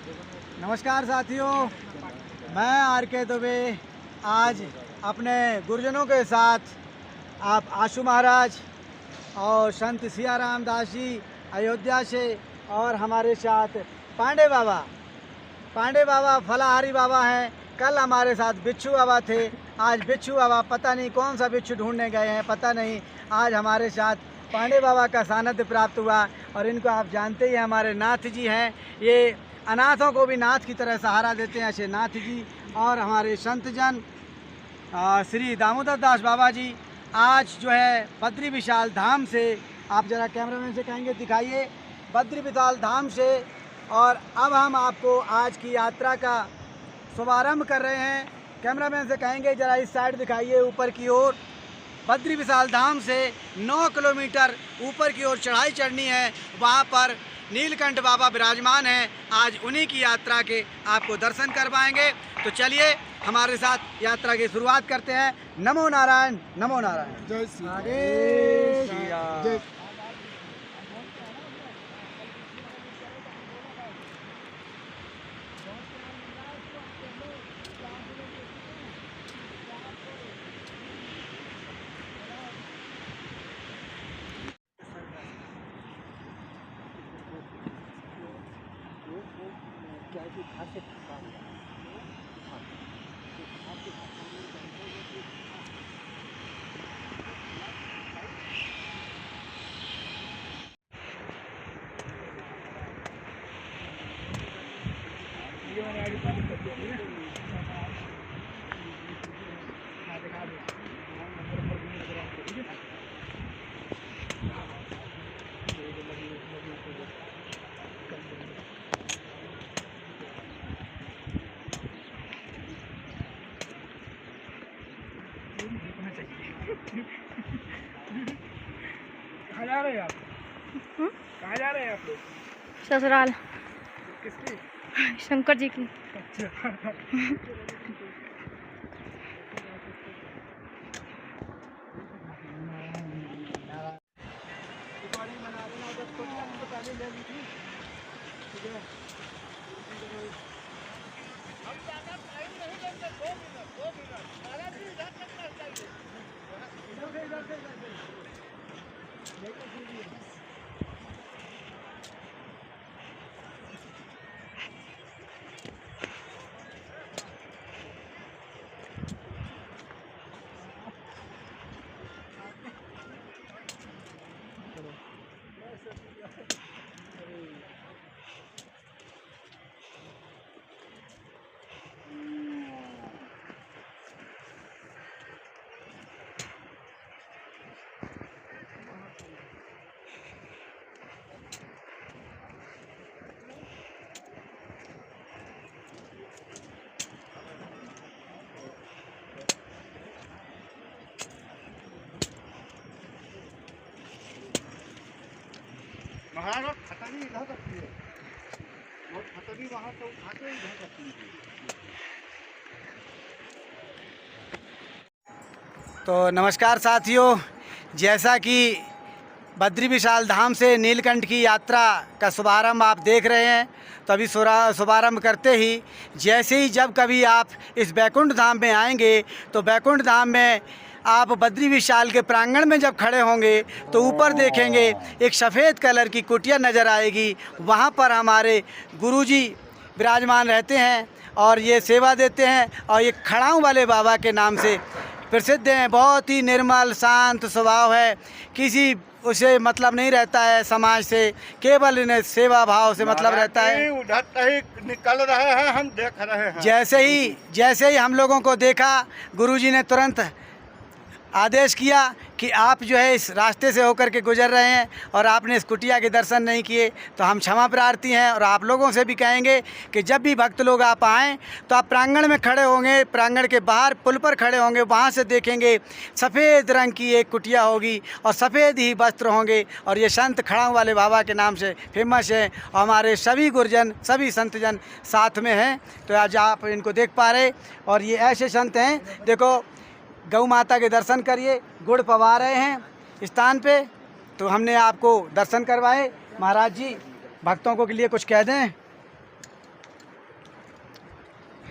नमस्कार साथियों, मैं आर.के. दुबे आज अपने गुरुजनों के साथ आप आशु महाराज और संत सियाराम दास जी अयोध्या से और हमारे साथ पांडे बाबा फलाहारी बाबा हैं। कल हमारे साथ बिच्छू बाबा थे, आज बिच्छू बाबा पता नहीं कौन सा बिच्छू ढूंढने गए हैं, पता नहीं। आज हमारे साथ पांडे बाबा का सानिध्य प्राप्त हुआ और इनको आप जानते ही हमारे नाथ जी हैं। ये अनाथों को भी नाथ की तरह सहारा देते हैं, ऐसे नाथ जी। और हमारे संतजन श्री दामोदर दास बाबा जी आज जो है बद्री विशाल धाम से, आप ज़रा कैमरामैन से कहेंगे दिखाइए, बद्री विशाल धाम से। और अब हम आपको आज की यात्रा का शुभारंभ कर रहे हैं। कैमरामैन से कहेंगे ज़रा इस साइड दिखाइए ऊपर की ओर। बद्री विशाल धाम से 9 किलोमीटर ऊपर की ओर चढ़ाई चढ़नी है, वहाँ पर नीलकंठ बाबा विराजमान हैं। आज उन्हीं की यात्रा के आपको दर्शन करवाएंगे। तो चलिए हमारे साथ यात्रा की शुरुआत करते हैं। नमो नारायण, नमो नारायण। जय श्री जय। कहाँ जा रहे हैं आप? कहाँ जा रहे हैं आप लोग? ससुराल किसकी? शंकर जी की। अच्छा। महाराज खतरी इधर रखती है, और खतरी वहाँ से उठा के इधर रखती है। तो नमस्कार साथियों, जैसा कि बद्री विशाल धाम से नीलकंठ की यात्रा का शुभारंभ आप देख रहे हैं, तो अभी शुभारंभ करते ही जैसे ही जब कभी आप इस बैकुंठ धाम में आएंगे, तो बैकुंठ धाम में आप बद्री विशाल के प्रांगण में जब खड़े होंगे तो ऊपर देखेंगे एक सफ़ेद कलर की कुटिया नज़र आएगी। वहाँ पर हमारे गुरुजी विराजमान रहते हैं और ये सेवा देते हैं, और ये खड़ाऊँ वाले बाबा के नाम से प्रसिद्ध हैं। बहुत ही निर्मल शांत स्वभाव है, किसी उसे मतलब नहीं रहता है समाज से, केवल इन्हें सेवा भाव से मतलब रहता है। उधर कहीं निकल रहे हैं, हम देख रहे हैं। जैसे ही हम लोगों को देखा, गुरुजी ने तुरंत आदेश किया कि आप जो है इस रास्ते से होकर के गुजर रहे हैं और आपने इस कुटिया के दर्शन नहीं किए, तो हम क्षमा प्रार्थी हैं। और आप लोगों से भी कहेंगे कि जब भी भक्त लोग आप आएँ तो आप प्रांगण में खड़े होंगे, प्रांगण के बाहर पुल पर खड़े होंगे, वहाँ से देखेंगे सफ़ेद रंग की एक कुटिया होगी और सफ़ेद ही वस्त्र होंगे, और ये संत खड़ाऊँ वाले बाबा के नाम से फेमस है। और हमारे सभी गुरुजन, सभी संतजन साथ में हैं, तो आज आप इनको देख पा रहे। और ये ऐसे संत हैं, देखो गौ माता के दर्शन करिए, गुड़ पवा रहे हैं स्थान पे, तो हमने आपको दर्शन करवाए। महाराज जी भक्तों को के लिए कुछ कह दें।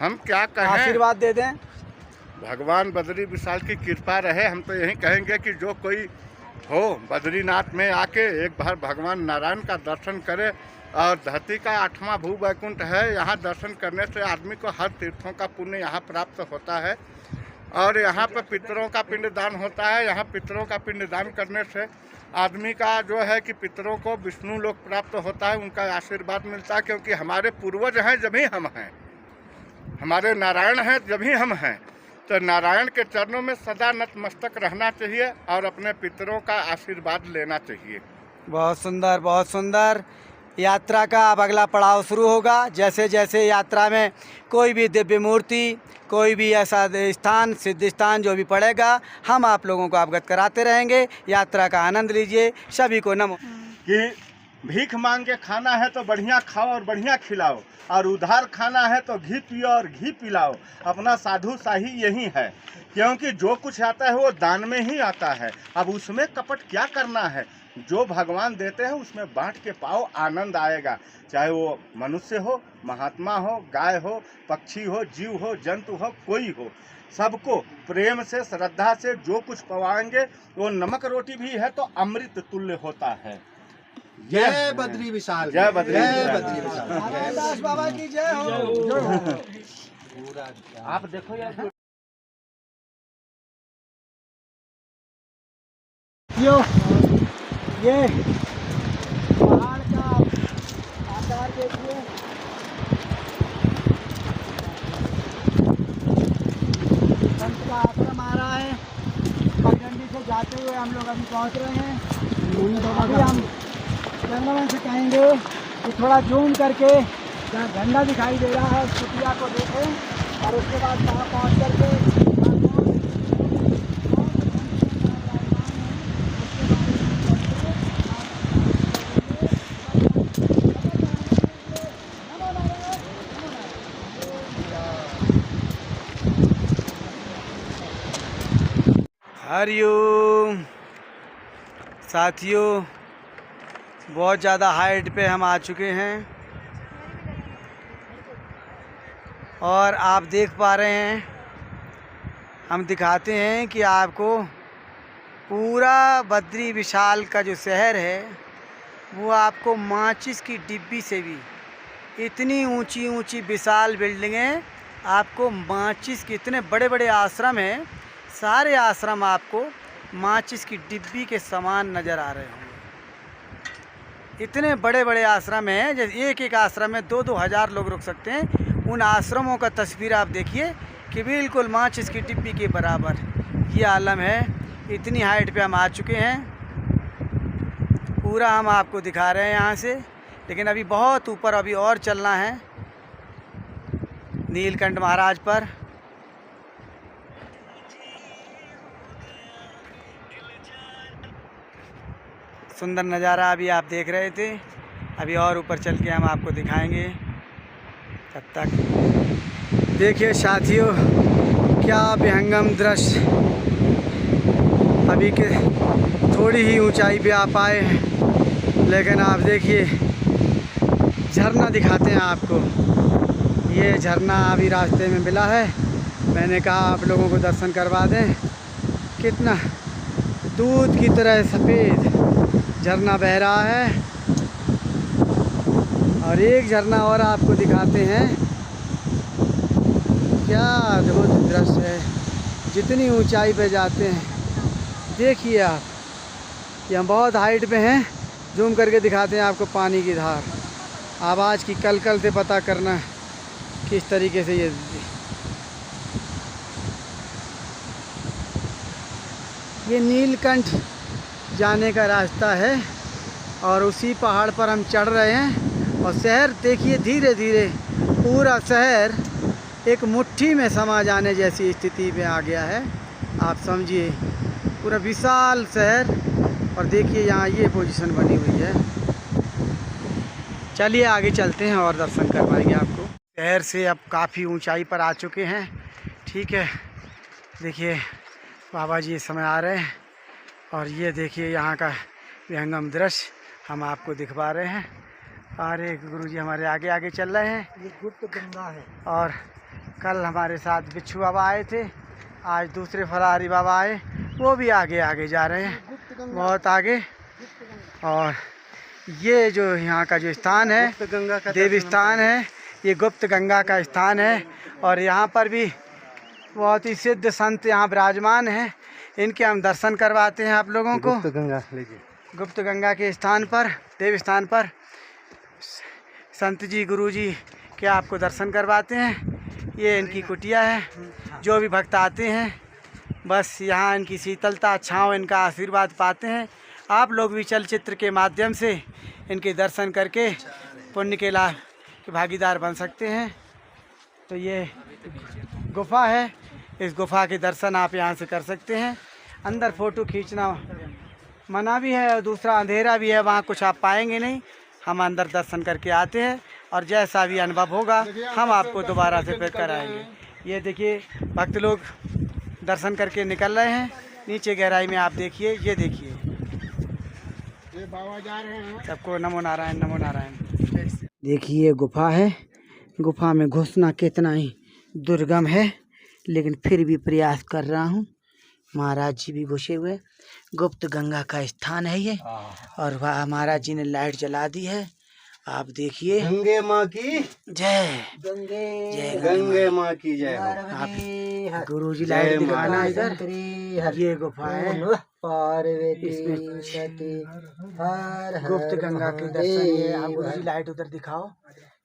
हम क्या कहें, आशीर्वाद दे दें। भगवान बद्री विशाल की कृपा रहे। हम तो यही कहेंगे कि जो कोई हो बद्रीनाथ में आके एक बार भगवान नारायण का दर्शन करे। और धरती का 8वां भू वैकुंठ है, यहाँ दर्शन करने से आदमी को हर तीर्थों का पुण्य यहाँ प्राप्त होता है। और यहाँ पर पितरों का पिंडदान होता है। यहाँ पितरों का पिंडदान करने से आदमी का जो है कि पितरों को विष्णु लोक प्राप्त होता है, उनका आशीर्वाद मिलता है। क्योंकि हमारे पूर्वज हैं जब ही हम हैं, हमारे नारायण हैं जब ही हम हैं। तो नारायण के चरणों में सदा नतमस्तक रहना चाहिए और अपने पितरों का आशीर्वाद लेना चाहिए। बहुत सुंदर, बहुत सुंदर। यात्रा का अब अगला पड़ाव शुरू होगा। जैसे जैसे यात्रा में कोई भी दिव्य मूर्ति, कोई भी ऐसा स्थान, सिद्ध स्थान जो भी पड़ेगा, हम आप लोगों को अवगत कराते रहेंगे। यात्रा का आनंद लीजिए। सभी को नमो। कि भीख मांग के खाना है तो बढ़िया खाओ और बढ़िया खिलाओ, और उधार खाना है तो घी पियो और घी पिलाओ। अपना साधु शाही यही है, क्योंकि जो कुछ आता है वो दान में ही आता है। अब उसमें कपट क्या करना है, जो भगवान देते हैं उसमें बांट के पाओ, आनंद आएगा। चाहे वो मनुष्य हो, महात्मा हो, गाय हो, पक्षी हो, जीव हो, जंतु हो, कोई हो, सबको प्रेम से श्रद्धा से जो कुछ पवाएंगे वो नमक रोटी भी है तो अमृत तुल्य होता है। जय बद्री विशाल, जय बद्री बद्री विशाल। विशाल। रामदास बाबा की जय हो। आप देखो यार, ये पहाड़ का आकार देखिए। संत का आश्रम आ रहा है। पगडंडी से जाते हुए हम लोग अभी पहुंच रहे हैं। अभी हम कैमरामैन से कहेंगे कि थोड़ा जूम करके जहाँ झंडा दिखाई दे रहा है उस कुटिया को देखें, और उसके बाद वहाँ पहुँच करके हरिओम। साथियों, बहुत ज़्यादा हाइट पे हम आ चुके हैं और आप देख पा रहे हैं, हम दिखाते हैं कि आपको पूरा बद्री विशाल का जो शहर है वो आपको माचिस की डिब्बी से भी, इतनी ऊंची ऊंची विशाल बिल्डिंगें, आपको माचिस के इतने बड़े बड़े आश्रम हैं, सारे आश्रम आपको माचिस की डिब्बी के समान नज़र आ रहे होंगे। इतने बड़े बड़े आश्रम हैं, जैसे एक एक आश्रम में 2-2 हज़ार लोग रुक सकते हैं। उन आश्रमों का तस्वीर आप देखिए कि बिल्कुल माचिस की डिब्बी के बराबर ये आलम है। इतनी हाइट पे हम आ चुके हैं, पूरा हम आपको दिखा रहे हैं यहाँ से, लेकिन अभी बहुत ऊपर अभी और चलना है नीलकंठ महाराज पर। सुंदर नज़ारा अभी आप देख रहे थे, अभी और ऊपर चल के हम आपको दिखाएंगे। तब तक देखिए साथियों, क्या विहंगम दृश्य। अभी के थोड़ी ही ऊंचाई पे आप आए हैं, लेकिन आप देखिए झरना दिखाते हैं आपको। ये झरना अभी रास्ते में मिला है, मैंने कहा आप लोगों को दर्शन करवा दें। कितना दूध की तरह सफ़ेद झरना बह रहा है, और एक झरना और आपको दिखाते हैं। क्या अद्भुत दृश्य है। जितनी ऊंचाई पे जाते हैं, देखिए आप, ये हम बहुत हाइट पे हैं, जूम करके दिखाते हैं आपको पानी की धार। आवाज़ की कल से पता करना किस तरीके से ये नीलकंठ जाने का रास्ता है, और उसी पहाड़ पर हम चढ़ रहे हैं। और शहर देखिए, धीरे धीरे पूरा शहर एक मुट्ठी में समा जाने जैसी स्थिति में आ गया है। आप समझिए, पूरा विशाल शहर। और देखिए यहाँ ये पोजीशन बनी हुई है। चलिए आगे चलते हैं और दर्शन करवाएंगे आपको। शहर से अब काफ़ी ऊंचाई पर आ चुके हैं, ठीक है। देखिए बाबा जी इस समय आ रहे हैं, और ये देखिए यहाँ का विहंगम दृश्य हम आपको दिखवा रहे हैं। और एक गुरुजी हमारे आगे आगे चल रहे हैं। ये गुप्त गंगा है। और कल हमारे साथ बिच्छू बाबा आए थे, आज दूसरे फलाहारी बाबा आए, वो भी आगे आगे जा रहे हैं, बहुत आगे। और ये जो यहाँ का जो स्थान है गंगा का देवी स्थान है, ये गुप्त गंगा का स्थान है। और यहाँ पर भी बहुत ही सिद्ध संत यहाँ विराजमान हैं, इनके हम दर्शन करवाते हैं आप लोगों को। गंगा लीजिए। गुप्त गंगा के स्थान पर, देव स्थान पर संत जी गुरु जी के आपको दर्शन करवाते हैं। ये इनकी कुटिया है, जो भी भक्त आते हैं बस यहाँ इनकी शीतलता छाँव, इनका आशीर्वाद पाते हैं। आप लोग भी चलचित्र के माध्यम से इनके दर्शन करके पुण्य के लाभ के भागीदार बन सकते हैं। तो ये गुफा है, इस गुफा के दर्शन आप यहाँ से कर सकते हैं। अंदर फ़ोटो खींचना मना भी है और दूसरा अंधेरा भी है, वहाँ कुछ आप पाएंगे नहीं। हम अंदर दर्शन करके आते हैं और जैसा भी अनुभव होगा हम आपको दोबारा से फिर कराएंगे। ये देखिए भक्त लोग दर्शन करके निकल रहे हैं। नीचे गहराई में आप देखिए, ये देखिए ये बाबा जा रहे हैं। सबको नमो नारायण, नमो नारायण। देखिए गुफा है, गुफा में घुसना कितना ही दुर्गम है, लेकिन फिर भी प्रयास कर रहा हूँ। महाराज जी भी घुसे हुए, गुप्त गंगा का स्थान है ये। और वह महाराज जी ने लाइट जला दी है, आप देखिए। गंगे माँ की जय, गंगे माँ की जय हो। आप गुरु जी लाइट दिखाना इधर। ये गुफा है, गुप्त गंगा के दर्शन। ये आप गुरु जी लाइट उधर दिखाओ,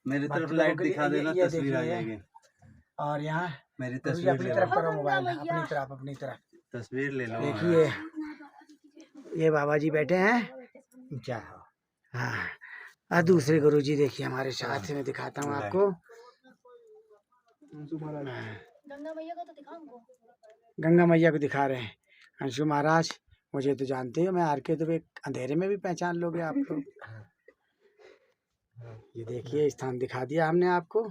मेरी तरफ लाइट दिखा देना, ये तस्वीर आ देखिए। जाएगी। और यहाँ मेरी गुरु जी तस्वीर अपनी ले तरफ लो, करो, मोबाइल अपनी तरफ। तस्वीर ले लो। देखिए ये बाबा जी बैठे हैं, क्या हाँ। और दूसरे गुरु जी देखिए हमारे साथ में, दिखाता हूँ आपको। गंगा मैया को दिखा रहे हैं अंशु महाराज। मुझे तो जानते हो, मैं आरके दुबे, अंधेरे में भी पहचान लोगे आप लोग। ये देखिए स्थान दिखा दिया हमने आपको।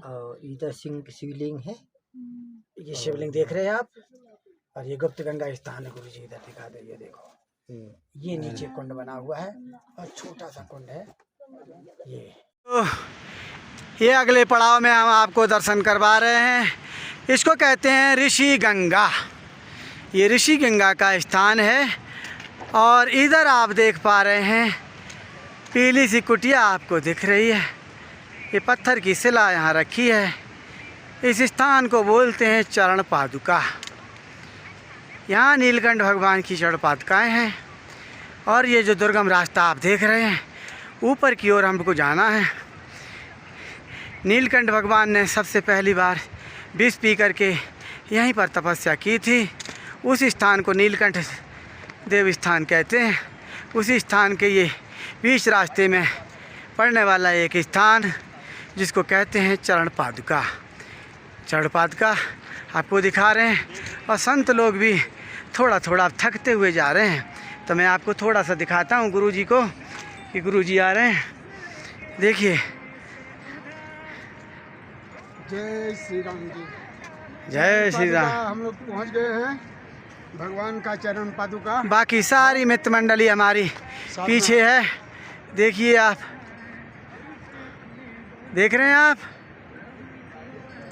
इधर शिवलिंग है, ये शिवलिंग देख रहे हैं आप, और ये गुप्त गंगा स्थान है। गुरु जी इधर दिखा दे, ये देखो, ये नीचे कुंड बना हुआ है और छोटा सा कुंड है ये अगले पड़ाव में हम आपको दर्शन करवा रहे हैं। इसको कहते हैं ऋषि गंगा। ये ऋषि गंगा का स्थान है। और इधर आप देख पा रहे हैं पीली सी कुटिया आपको दिख रही है, ये पत्थर की शिला यहाँ रखी है। इस स्थान को बोलते हैं चरण पादुका। यहाँ नीलकंठ भगवान की चरण पादुकाएँ हैं। और ये जो दुर्गम रास्ता आप देख रहे हैं, ऊपर की ओर हमको जाना है। नीलकंठ भगवान ने सबसे पहली बार विष पी करके यहीं पर तपस्या की थी। उस स्थान को नीलकंठ देव स्थान कहते हैं। उसी स्थान के ये बीच रास्ते में पड़ने वाला एक स्थान जिसको कहते हैं चरण पादुका। चरण पादुका आपको दिखा रहे हैं। और संत लोग भी थोड़ा थोड़ा थकते हुए जा रहे हैं, तो मैं आपको थोड़ा सा दिखाता हूँ गुरु जी को कि गुरु जी आ रहे हैं। देखिए, जय श्री राम जी। जय श्री राम। हम लोग पहुँच गए हैं भगवान का चरण पादुका। बाकी सारी मित्र मंडली हमारी पीछे है। देखिए आप, देख रहे हैं आप,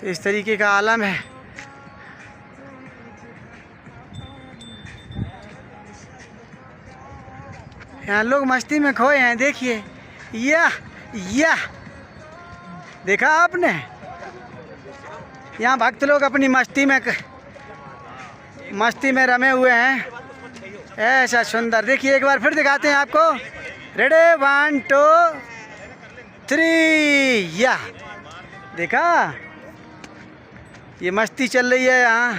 तो इस तरीके का आलम है। यहाँ लोग मस्ती में खोए हैं। देखिए यह देखा आपने, यहाँ भक्त लोग अपनी मस्ती में रमे हुए हैं। ऐसा सुंदर, देखिए एक बार फिर दिखाते हैं आपको। रेडी 1 2 3 या देखा, ये मस्ती चल रही है यहाँ।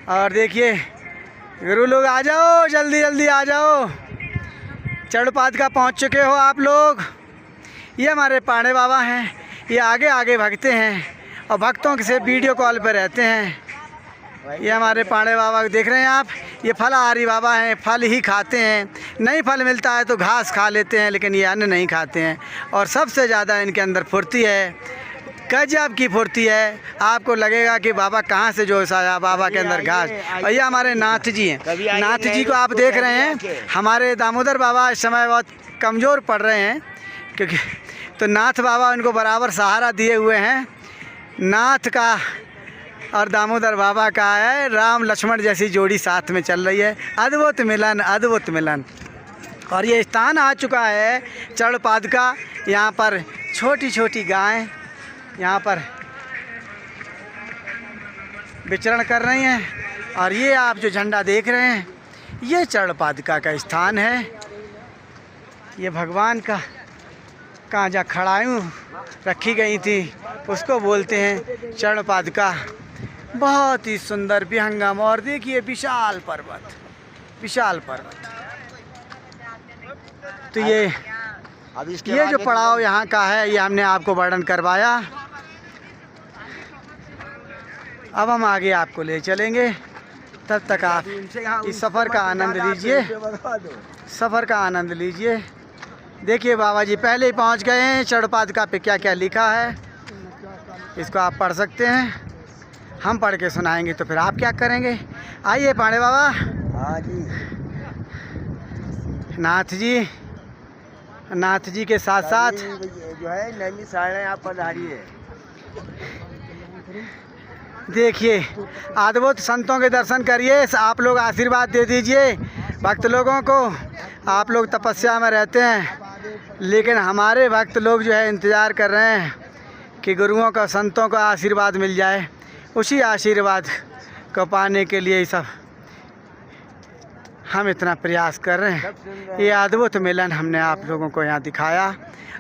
और देखिए गुरु लोग आ जाओ, जल्दी जल्दी आ जाओ। चरण पादुका पहुँच चुके हो आप लोग। ये हमारे पांडे बाबा हैं, ये आगे आगे भगते हैं और भक्तों से वीडियो कॉल पर रहते हैं। ये हमारे पांडे बाबा को देख रहे हैं आप। ये फलाहारी बाबा हैं, फल ही खाते हैं। नहीं फल मिलता है तो घास खा लेते हैं, लेकिन ये अन्न नहीं खाते हैं। और सबसे ज़्यादा इनके अंदर फुर्ती है, गजब की फुर्ती है। आपको लगेगा कि बाबा कहाँ से जोश आया बाबा के अंदर घास। और ये हमारे नाथ जी हैं। नाथ जी को आप देख रहे हैं। हमारे दामोदर बाबा इस समय बहुत कमज़ोर पड़ रहे हैं, क्योंकि तो नाथ बाबा उनको बराबर सहारा दिए हुए हैं। नाथ का और दामोदर बाबा का है, राम लक्ष्मण जैसी जोड़ी साथ में चल रही है। अद्भुत मिलन, अद्भुत मिलन। और ये स्थान आ चुका है चरण पादुका। यहाँ पर छोटी छोटी गायें यहाँ पर विचरण कर रही हैं। और ये आप जो झंडा देख रहे हैं, ये चरण पादुका का स्थान है। ये भगवान का कहाँ जा खड़ायूँ रखी गई थी, उसको बोलते हैं चरण पादुका। बहुत ही सुंदर विहंगम, और देखिए विशाल पर्वत, विशाल पर्वत। तो ये जो पड़ाव यहाँ का है, ये हमने आपको वर्णन करवाया। अब हम आगे आपको ले चलेंगे, तब तक आप इस सफ़र का आनंद लीजिए, सफ़र का आनंद लीजिए। देखिए बाबा जी पहले ही पहुँच गए हैं। चरण पादुका पे क्या क्या लिखा है इसको आप पढ़ सकते हैं। हम पढ़ के सुनाएंगे तो फिर आप क्या करेंगे। आइए पांडे बाबा। हाँ जी। नाथ जी के साथ साथ जो है नैमी साढ़े आप पधारिए। देखिए अद्भुत संतों के दर्शन करिए। आप लोग आशीर्वाद दे दीजिए भक्त लोगों को। आप लोग तपस्या में रहते हैं, लेकिन हमारे भक्त लोग जो है इंतज़ार कर रहे हैं कि गुरुओं का, संतों का आशीर्वाद मिल जाए। उसी आशीर्वाद को पाने के लिए ही सब हम इतना प्रयास कर रहे हैं। ये अद्भुत मिलन हमने आप लोगों को यहाँ दिखाया।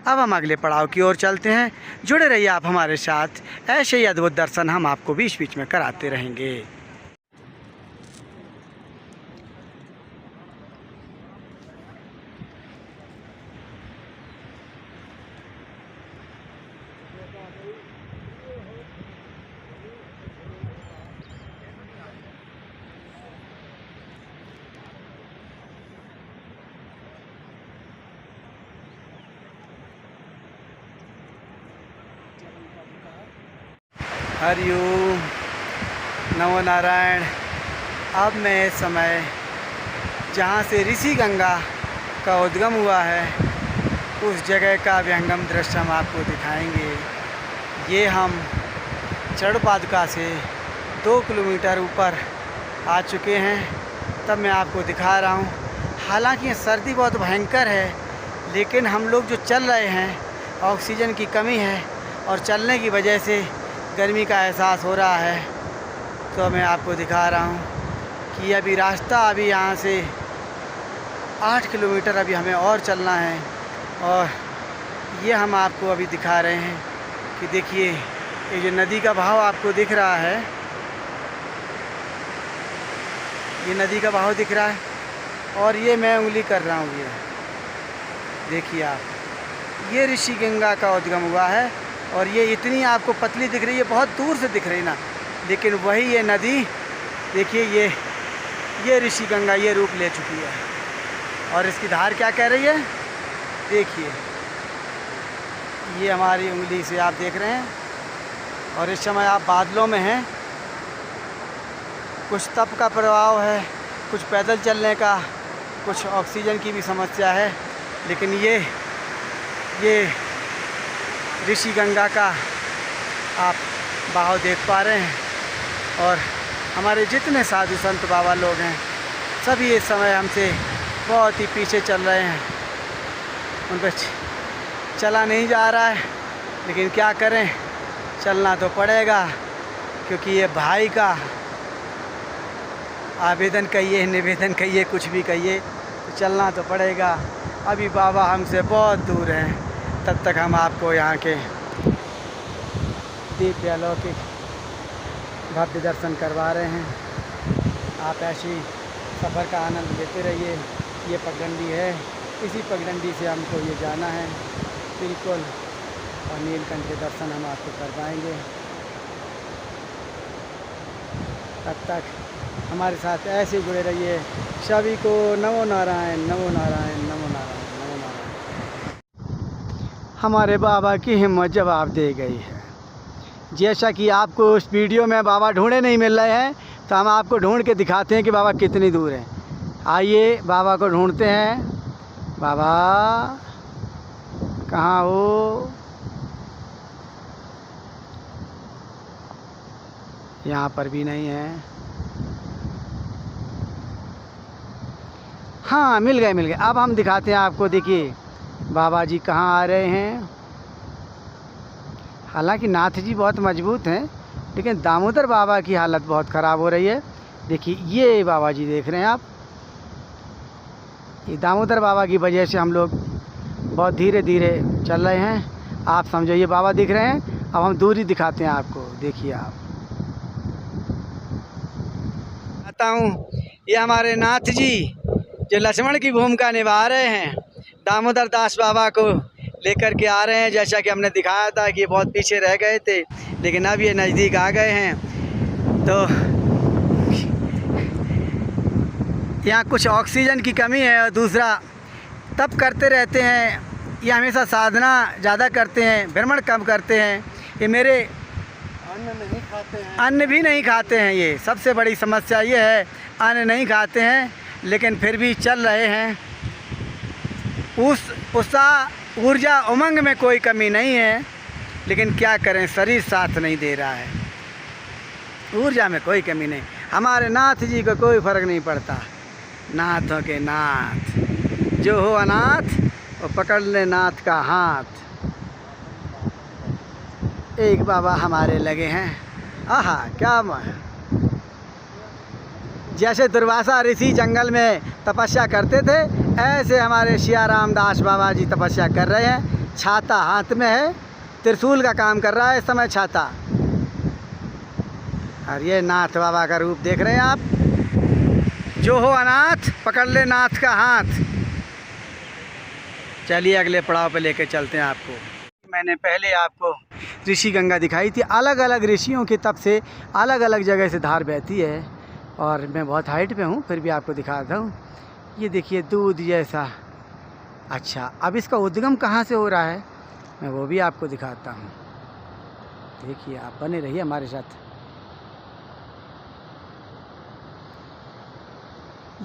अब हम अगले पड़ाव की ओर चलते हैं। जुड़े रहिए आप हमारे साथ, ऐसे ही अद्भुत दर्शन हम आपको बीच बीच में कराते रहेंगे। हरिओम, नमो नारायण। अब मैं इस समय जहाँ से ऋषि गंगा का उद्गम हुआ है, उस जगह का विहंगम दृश्य हम आपको दिखाएंगे। ये हम चरण पादुका से 2 किलोमीटर ऊपर आ चुके हैं, तब मैं आपको दिखा रहा हूँ। हालांकि सर्दी बहुत भयंकर है, लेकिन हम लोग जो चल रहे हैं, ऑक्सीजन की कमी है और चलने की वजह से गर्मी का एहसास हो रहा है। तो मैं आपको दिखा रहा हूँ कि अभी रास्ता, अभी यहाँ से 8 किलोमीटर अभी हमें और चलना है। और ये हम आपको अभी दिखा रहे हैं कि देखिए ये जो नदी का बहाव आपको दिख रहा है, ये नदी का बहाव दिख रहा है। और ये मैं उंगली कर रहा हूँ, ये देखिए आप, ये ऋषि गंगा का उद्गम हुआ है। और ये इतनी आपको पतली दिख रही है, बहुत दूर से दिख रही ना, लेकिन वही ये नदी देखिए, ये ऋषि गंगा ये रूप ले चुकी है। और इसकी धार क्या कह रही है, देखिए ये हमारी उंगली से आप देख रहे हैं। और इस समय आप बादलों में हैं, कुछ तप का प्रभाव है, कुछ पैदल चलने का, कुछ ऑक्सीजन की भी समस्या है। लेकिन ये ऋषि गंगा का आप बहाव देख पा रहे हैं। और हमारे जितने साधु संत बाबा लोग हैं, सभी इस समय हमसे बहुत ही पीछे चल रहे हैं। उन पर चला नहीं जा रहा है, लेकिन क्या करें, चलना तो पड़ेगा, क्योंकि ये भाई का आवेदन कहिए, निवेदन कहिए, कुछ भी कहिए, तो चलना तो पड़ेगा। अभी बाबा हमसे बहुत दूर हैं, तब तक हम आपको यहाँ के दिव्य अलौकिक भव्य दर्शन करवा रहे हैं। आप ऐसी सफ़र का आनंद लेते रहिए। ये पगडंडी है, इसी पगडंडी से हमको ये जाना है बिल्कुल, और नीलकंठ के दर्शन हम आपको करवाएंगे। तब तक हमारे साथ ऐसे जुड़े रहिए। सभी को नमो नारायण, नमो नारायण, नमो नारायण, नमो नारायण। हमारे बाबा की हिम्मत जवाब दे गई है। जैसा कि आपको उस वीडियो में बाबा ढूंढे नहीं मिल रहे हैं, तो हम आपको ढूंढ के दिखाते हैं कि बाबा कितनी दूर हैं। आइए बाबा को ढूंढते हैं। बाबा कहाँ हो? यहाँ पर भी नहीं है। हाँ मिल गए। अब हम दिखाते हैं आपको। देखिए बाबा जी कहाँ आ रहे हैं। हालांकि नाथ जी बहुत मजबूत हैं, लेकिन दामोदर बाबा की हालत बहुत ख़राब हो रही है। देखिए ये बाबा जी देख रहे हैं आप। ये दामोदर बाबा की वजह से हम लोग बहुत धीरे धीरे चल रहे हैं। आप समझो ये बाबा दिख रहे हैं। अब हम दूरी दिखाते हैं आपको। देखिए आप, आता हूँ ये हमारे नाथ जी जो लक्ष्मण की भूमिका निभा रहे हैं, दामोदर दास बाबा को लेकर के आ रहे हैं। जैसा कि हमने दिखाया था कि ये बहुत पीछे रह गए थे, लेकिन अब ये नज़दीक आ गए हैं। तो यहाँ कुछ ऑक्सीजन की कमी है और दूसरा तप करते रहते हैं। ये हमेशा साधना ज़्यादा करते हैं, भ्रमण कम करते हैं। ये मेरे अन्न भी नहीं खाते हैं। ये सबसे बड़ी समस्या ये है, अन्न नहीं खाते हैं, लेकिन फिर भी चल रहे हैं। उस उत्साह ऊर्जा उमंग में कोई कमी नहीं है, लेकिन क्या करें, शरीर साथ नहीं दे रहा है। ऊर्जा में कोई कमी नहीं। हमारे नाथ जी को कोई फ़र्क नहीं पड़ता। नाथों के नाथ जो हो अनाथ, और पकड़ ले नाथ का हाथ। एक बाबा हमारे लगे हैं। आहा क्या जैसे दुर्वासा ऋषि जंगल में तपस्या करते थे, ऐसे हमारे सियाराम दास बाबा जी तपस्या कर रहे हैं। छाता हाथ में है, त्रिशूल का काम कर रहा है इस समय छाता। और ये नाथ बाबा का रूप देख रहे हैं आप। जो हो अनाथ पकड़ ले नाथ का हाथ। चलिए अगले पड़ाव पे लेके चलते हैं आपको। मैंने पहले आपको ऋषि गंगा दिखाई थी। अलग अलग ऋषियों के तप से अलग अलग जगह से धार बहती है, और मैं बहुत हाइट पे हूँ फिर भी आपको दिखाता हूँ। ये देखिए दूध जैसा। अच्छा, अब इसका उद्गम कहाँ से हो रहा है मैं वो भी आपको दिखाता हूँ। देखिए आप बने रहिए हमारे साथ।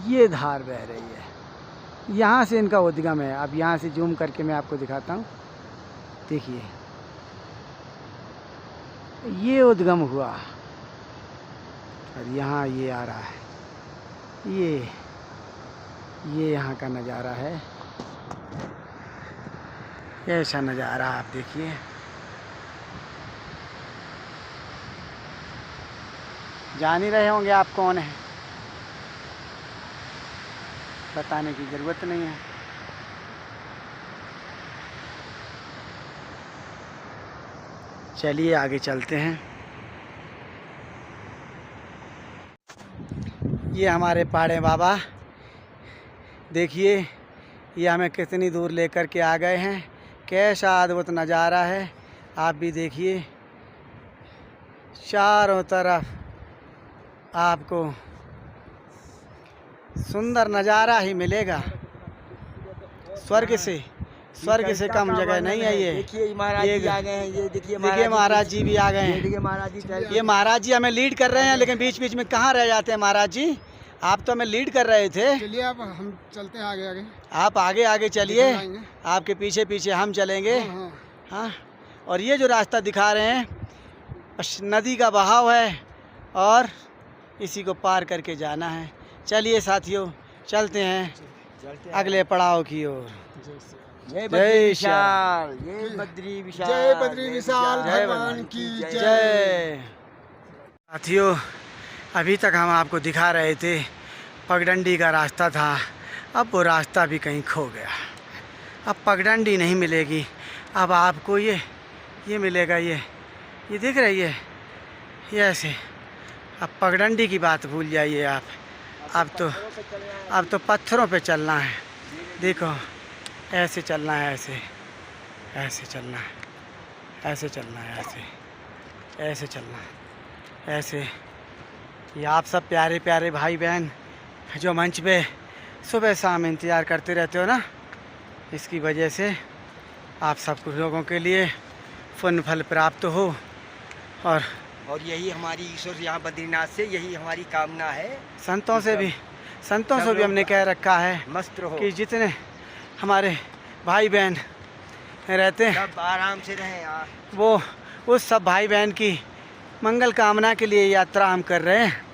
ये धार बह रही है, यहाँ से इनका उद्गम है। अब यहाँ से जूम करके मैं आपको दिखाता हूँ। देखिए ये उद्गम हुआ, और यहाँ ये आ रहा है। ये यहाँ का नज़ारा है। ऐसा नज़ारा आप देखिए। जान ही रहे होंगे आप कौन है, बताने की ज़रूरत नहीं है। चलिए आगे चलते हैं। ये हमारे पाड़े बाबा, देखिए ये हमें कितनी दूर लेकर के आ गए हैं। कैसा अद्भुत नज़ारा है, आप भी देखिए। चारों तरफ आपको सुंदर नज़ारा ही मिलेगा। स्वर्ग से कम जगह नहीं है ये। देखिए महाराज जी आ गए हैं। ये देखिए महाराज जी भी आ गए हैं। देखिए महाराज जी। ये महाराज जी हमें लीड कर रहे हैं, लेकिन बीच बीच में कहाँ रह जाते हैं महाराज जी। आप तो हमें लीड कर रहे थे। चलिए अब हम चलते हैं आगे आगे। आप आगे आगे चलिए, आपके पीछे पीछे हम चलेंगे। हाँ, और ये जो रास्ता दिखा रहे हैं नदी का बहाव है, और इसी को पार करके जाना है। चलिए साथियों चलते हैं अगले पड़ाव की ओर। जय बद्री विशाल, जय बद्री विशाल, जय बद्री विशाल भगवान की जय। साथियों अभी तक हम आपको दिखा रहे थे पगडंडी का रास्ता था, अब वो रास्ता भी कहीं खो गया। अब पगडंडी नहीं मिलेगी, अब आपको ये मिलेगा। ये देख रही है ये ऐसे। अब पगडंडी की बात भूल जाइए आप। अब तो पत्थरों पे चलना है। देखो ऐसे चलना है, ऐसे चलना है, ऐसे चलना है, ऐसे चलना है, ऐसे। ये आप सब प्यारे प्यारे भाई बहन जो मंच पे सुबह शाम इंतज़ार करते रहते हो ना, इसकी वजह से आप सब कुछ लोगों के लिए पुण्य फल प्राप्त हो। और यही हमारी ईश्वर यहाँ बद्रीनाथ से यही हमारी कामना है। संतों से भी हमने कह रखा है मस्त रहो कि जितने हमारे भाई बहन रहते हैं सब आराम से रहें यार। वो उस सब भाई बहन की मंगल कामना के लिए यात्रा हम कर रहे हैं।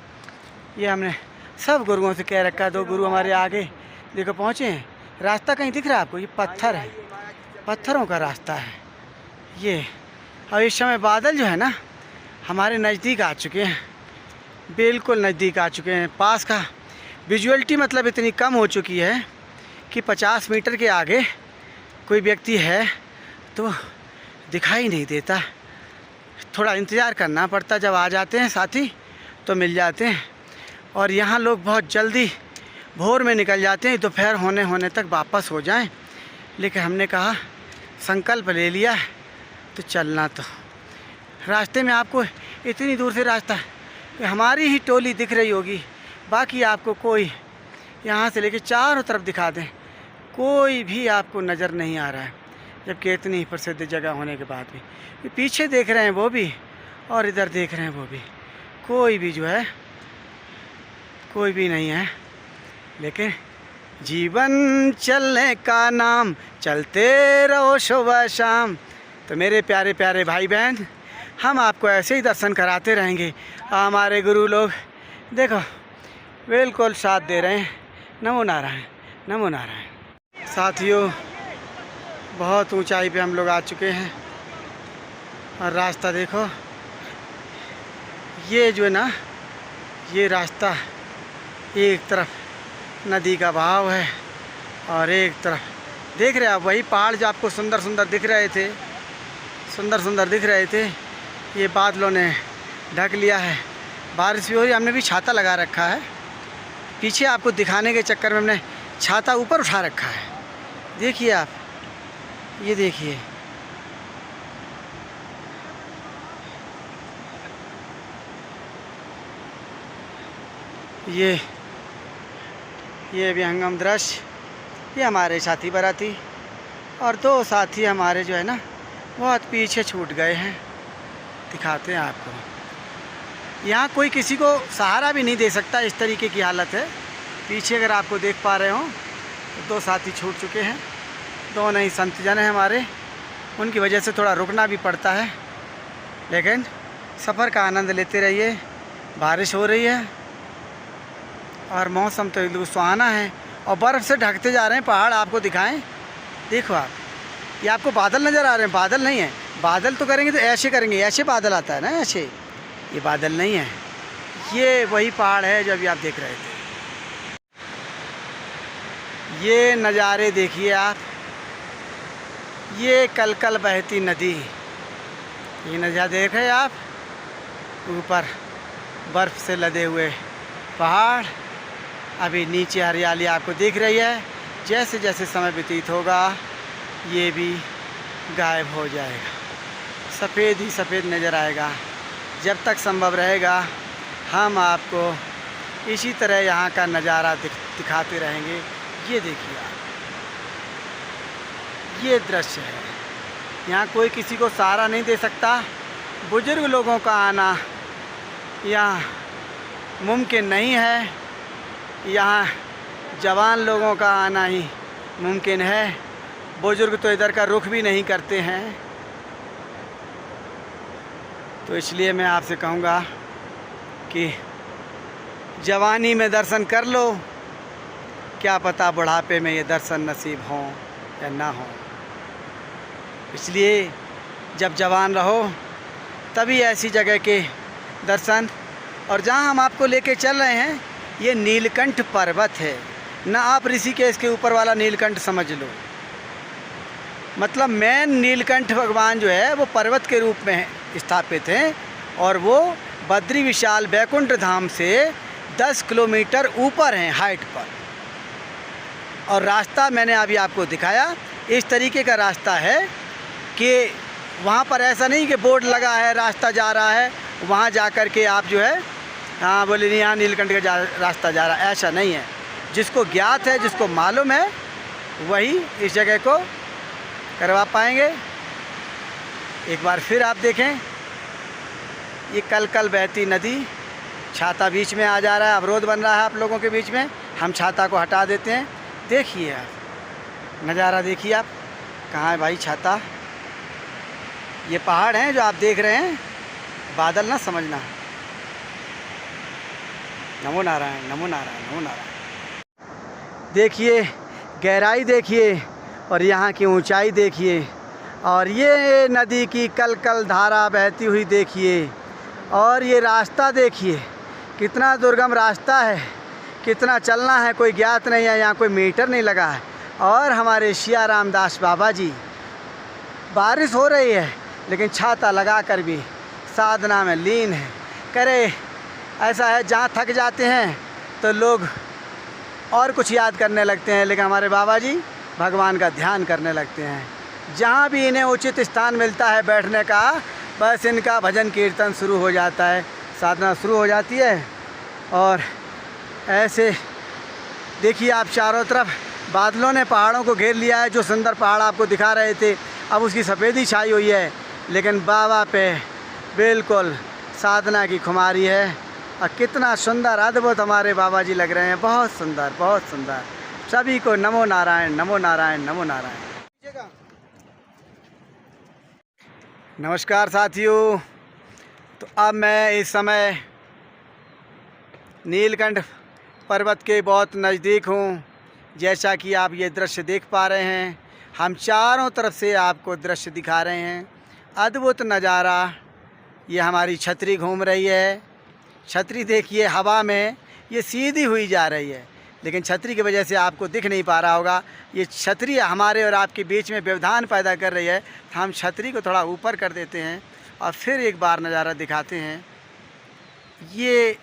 ये हमने सब गुरुओं से कह रखा है। 2 गुरु हमारे आगे देखो पहुँचे हैं। रास्ता कहीं दिख रहा है आपको? ये पत्थर है, पत्थरों का रास्ता है ये। और इस समय बादल जो है ना हमारे नज़दीक आ चुके हैं, बिल्कुल नज़दीक आ चुके हैं। पास का विजुअलिटी मतलब इतनी कम हो चुकी है कि 50 मीटर के आगे कोई व्यक्ति है तो दिखाई नहीं देता। थोड़ा इंतज़ार करना पड़ता, जब आ जाते हैं साथी तो मिल जाते हैं। और यहाँ लोग बहुत जल्दी भोर में निकल जाते हैं, दोपहर होने तक वापस हो जाएं। लेकिन हमने कहा संकल्प ले लिया है तो चलना। तो रास्ते में आपको इतनी दूर से रास्ता है कि हमारी ही टोली दिख रही होगी, बाकी आपको कोई यहाँ से लेके चारों तरफ दिखा दें, कोई भी आपको नज़र नहीं आ रहा है। जबकि इतनी प्रसिद्ध जगह होने के बाद भी ये पीछे देख रहे हैं वो भी और इधर देख रहे हैं वो भी, कोई भी जो है कोई भी नहीं है। लेकिन जीवन चलने का नाम, चलते रहो सुबह शाम। तो मेरे प्यारे प्यारे भाई बहन, हम आपको ऐसे ही दर्शन कराते रहेंगे। हमारे गुरु लोग देखो बिल्कुल साथ दे रहे हैं। नमो नारायण, नमो नारायण। साथियों बहुत ऊंचाई पे हम लोग आ चुके हैं और रास्ता देखो, ये जो है ना ये रास्ता, एक तरफ नदी का बहाव है और एक तरफ देख रहे हैं आप वही पहाड़ जो आपको सुंदर सुंदर दिख रहे थे, सुंदर सुंदर दिख रहे थे, ये बादलों ने ढक लिया है। बारिश भी हो रही है, हमने भी छाता लगा रखा है। पीछे आपको दिखाने के चक्कर में हमने छाता ऊपर उठा रखा है। देखिए आप, ये देखिए ये विहंगम दृश्य। ये हमारे साथी बाराती और 2 साथी हमारे जो है ना बहुत पीछे छूट गए हैं। दिखाते हैं आपको। यहाँ कोई किसी को सहारा भी नहीं दे सकता, इस तरीके की हालत है। पीछे अगर आपको देख पा रहे हो तो 2 साथी छूट चुके हैं। 2 नहीं संत जन हैं हमारे, उनकी वजह से थोड़ा रुकना भी पड़ता है। लेकिन सफ़र का आनंद लेते रहिए। बारिश हो रही है और मौसम तो एकदम सुहाना है और बर्फ़ से ढकते जा रहे हैं पहाड़। आपको दिखाएं, देखो आप, ये आपको बादल नज़र आ रहे हैं, बादल नहीं है। बादल तो करेंगे तो ऐसे करेंगे, ऐसे बादल आता है ना, ऐसे। ये बादल नहीं है, ये वही पहाड़ है जो अभी आप देख रहे थे। ये नज़ारे देखिए आप, ये कल कल बहती नदी, ये नज़ारा देख रहे हैं आप। ऊपर बर्फ़ से लदे हुए पहाड़, अभी नीचे हरियाली आपको दिख रही है। जैसे जैसे समय व्यतीत होगा ये भी गायब हो जाएगा, सफ़ेद ही सफ़ेद नज़र आएगा। जब तक संभव रहेगा हम आपको इसी तरह यहाँ का नज़ारा दिखाते रहेंगे। ये देखिए आप, ये दृश्य है। यहाँ कोई किसी को सहारा नहीं दे सकता। बुजुर्ग लोगों का आना यहाँ मुमकिन नहीं है, यहाँ जवान लोगों का आना ही मुमकिन है। बुजुर्ग तो इधर का रुख भी नहीं करते हैं। तो इसलिए मैं आपसे कहूँगा कि जवानी में दर्शन कर लो, क्या पता बुढ़ापे में ये दर्शन नसीब हों या ना हों। इसलिए जब जवान रहो तभी ऐसी जगह के दर्शन। और जहाँ हम आपको लेके चल रहे हैं ये नीलकंठ पर्वत है ना, आप ऋषिकेश के ऊपर वाला नीलकंठ समझ लो। मतलब मेन नीलकंठ भगवान जो है वो पर्वत के रूप में स्थापित हैं और वो बद्री विशाल बैकुंठ धाम से 10 किलोमीटर ऊपर हैं हाइट पर। और रास्ता मैंने अभी आपको दिखाया, इस तरीके का रास्ता है कि वहाँ पर ऐसा नहीं कि बोर्ड लगा है रास्ता जा रहा है, वहाँ जा कर के आप जो है हाँ बोले नहीं यहाँ नीलकंठ का रास्ता जा रहा है, ऐसा नहीं है। जिसको ज्ञात है, जिसको मालूम है, वही इस जगह को करवा पाएंगे। एक बार फिर आप देखें, ये कल कल बहती नदी, छाता बीच में आ जा रहा है, अवरोध बन रहा है आप लोगों के बीच में। हम छाता को हटा देते हैं। देखिए आप नज़ारा, देखिए आप, कहाँ है भाई छाता। ये पहाड़ हैं जो आप देख रहे हैं, बादल ना समझना। नमो नारायण, नमो नारायण, नमो नारायण। देखिए गहराई देखिए और यहाँ की ऊंचाई देखिए, और ये नदी की कल कल धारा बहती हुई देखिए, और ये रास्ता देखिए कितना दुर्गम रास्ता है, कितना चलना है कोई ज्ञात नहीं है, यहाँ कोई मीटर नहीं लगा है। और हमारे सिया राम दास बाबा जी, बारिश हो रही है लेकिन छाता लगा कर भी साधना में लीन है। करे ऐसा है जहाँ थक जाते हैं तो लोग और कुछ याद करने लगते हैं, लेकिन हमारे बाबा जी भगवान का ध्यान करने लगते हैं। जहाँ भी इन्हें उचित स्थान मिलता है बैठने का, बस इनका भजन कीर्तन शुरू हो जाता है, साधना शुरू हो जाती है। और ऐसे देखिए आप चारों तरफ बादलों ने पहाड़ों को घेर लिया है। जो सुंदर पहाड़ आपको दिखा रहे थे अब उसकी सफ़ेदी छाई हुई है, लेकिन बाबा पे बिल्कुल साधना की खुमारी है। और कितना सुंदर अद्भुत हमारे बाबा जी लग रहे हैं, बहुत सुंदर, बहुत सुंदर। सभी को नमो नारायण, नमो नारायण, नमो नारायण। नमस्कार साथियों, तो अब मैं इस समय नीलकंठ पर्वत के बहुत नज़दीक हूँ। जैसा कि आप ये दृश्य देख पा रहे हैं, हम चारों तरफ से आपको दृश्य दिखा रहे हैं। अद्भुत नज़ारा। ये हमारी छतरी घूम रही है। छतरी देखिए हवा में ये सीधी हुई जा रही है, लेकिन छतरी की वजह से आपको दिख नहीं पा रहा होगा। ये छतरी हमारे और आपके बीच में व्यवधान पैदा कर रही है, तो हम छतरी को थोड़ा ऊपर कर देते हैं और फिर एक बार नज़ारा दिखाते हैं। ये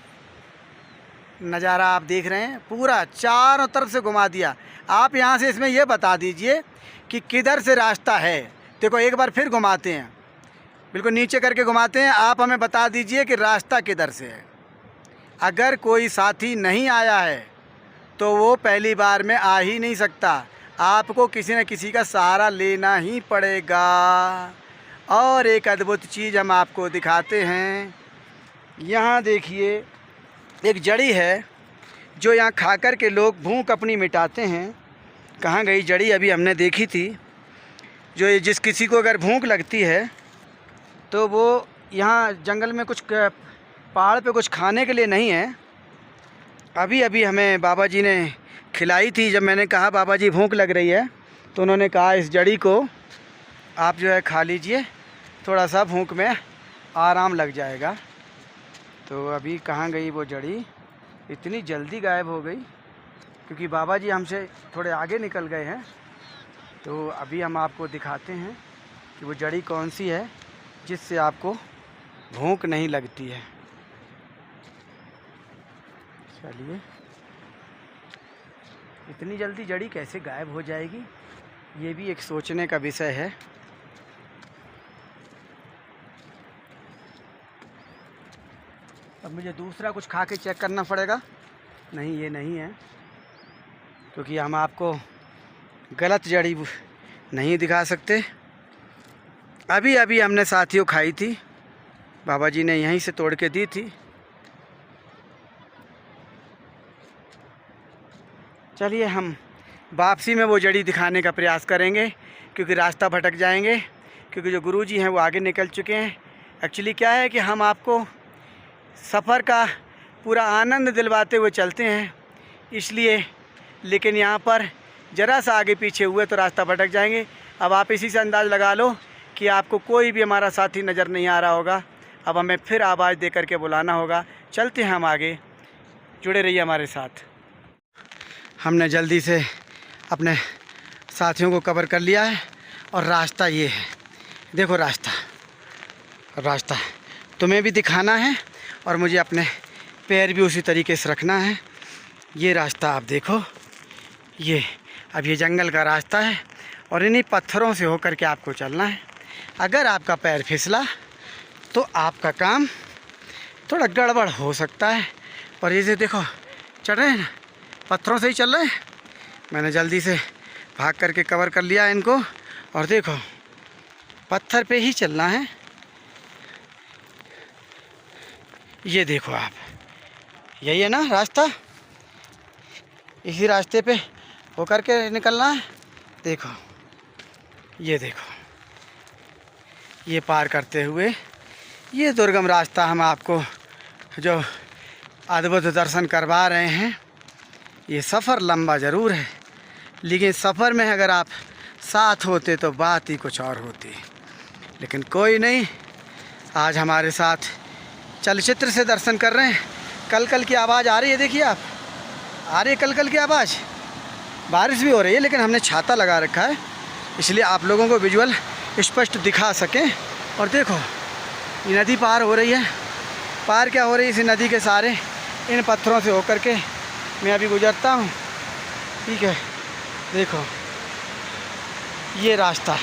नज़ारा आप देख रहे हैं, पूरा चारों तरफ से घुमा दिया। आप यहाँ से इसमें यह बता दीजिए कि किधर से रास्ता है। देखो एक बार फिर घुमाते हैं, बिल्कुल नीचे करके घुमाते हैं। आप हमें बता दीजिए कि रास्ता किधर से है। अगर कोई साथी नहीं आया है तो वो पहली बार में आ ही नहीं सकता, आपको किसी न किसी का सहारा लेना ही पड़ेगा। और एक अद्भुत चीज़ हम आपको दिखाते हैं। यहाँ देखिए एक जड़ी है जो यहाँ खाकर के लोग भूख अपनी मिटाते हैं। कहाँ गई जड़ी? अभी हमने देखी थी। जो जिस किसी को अगर भूख लगती है तो वो यहाँ जंगल में कुछ पहाड़ पे कुछ खाने के लिए नहीं है। अभी अभी हमें बाबा जी ने खिलाई थी। जब मैंने कहा बाबा जी भूख लग रही है तो उन्होंने कहा इस जड़ी को आप जो है खा लीजिए, थोड़ा सा भूख में आराम लग जाएगा। तो अभी कहाँ गई वो जड़ी? इतनी जल्दी गायब हो गई क्योंकि बाबा जी हमसे थोड़े आगे निकल गए हैं। तो अभी हम आपको दिखाते हैं कि वो जड़ी कौन सी है जिससे आपको भूख नहीं लगती है। चलिए, इतनी जल्दी जड़ी कैसे गायब हो जाएगी, ये भी एक सोचने का विषय है। अब मुझे दूसरा कुछ खा के चेक करना पड़ेगा। नहीं, ये नहीं है, क्योंकि हम आपको गलत जड़ी नहीं दिखा सकते। अभी अभी हमने साथियों खाई थी, बाबा जी ने यहीं से तोड़ के दी थी। चलिए हम वापसी में वो जड़ी दिखाने का प्रयास करेंगे, क्योंकि रास्ता भटक जाएंगे, क्योंकि जो गुरुजी हैं वो आगे निकल चुके हैं। एक्चुअली क्या है कि हम आपको सफ़र का पूरा आनंद दिलवाते हुए चलते हैं, इसलिए। लेकिन यहाँ पर ज़रा सा आगे पीछे हुए तो रास्ता भटक जाएंगे। अब आप इसी से अंदाज़ लगा लो कि आपको कोई भी हमारा साथी नज़र नहीं आ रहा होगा। अब हमें फिर आवाज़ दे करके बुलाना होगा। चलते हैं हम आगे, जुड़े रहिए हमारे साथ। हमने जल्दी से अपने साथियों को कवर कर लिया है और रास्ता ये है। देखो रास्ता तुम्हें भी दिखाना है और मुझे अपने पैर भी उसी तरीके से रखना है। ये रास्ता आप देखो, ये अब ये जंगल का रास्ता है और इन्हीं पत्थरों से होकर के आपको चलना है। अगर आपका पैर फिसला तो आपका काम थोड़ा गड़बड़ हो सकता है। और ये से देखो चढ़ रहे हैं ना, पत्थरों से ही चल रहे हैं। मैंने जल्दी से भाग करके कवर कर लिया इनको। और देखो पत्थर पे ही चलना है। ये देखो आप, यही है ना रास्ता, इसी रास्ते पे होकर के निकलना है। देखो ये देखो, ये पार करते हुए ये दुर्गम रास्ता हम आपको जो अद्भुत दर्शन करवा रहे हैं। ये सफ़र लंबा ज़रूर है, लेकिन सफ़र में अगर आप साथ होते तो बात ही कुछ और होती। लेकिन कोई नहीं, आज हमारे साथ चलचित्र से दर्शन कर रहे हैं। कल कल की आवाज़ आ रही है, देखिए आप, आ रही है कल कल की आवाज़। बारिश भी हो रही है, लेकिन हमने छाता लगा रखा है इसलिए आप लोगों को विजुअल स्पष्ट दिखा सकें। और देखो ये नदी पार हो रही है। पार क्या हो रही है, इस नदी के सारे इन पत्थरों से होकर के मैं अभी गुजरता हूँ। ठीक है, देखो ये रास्ता है,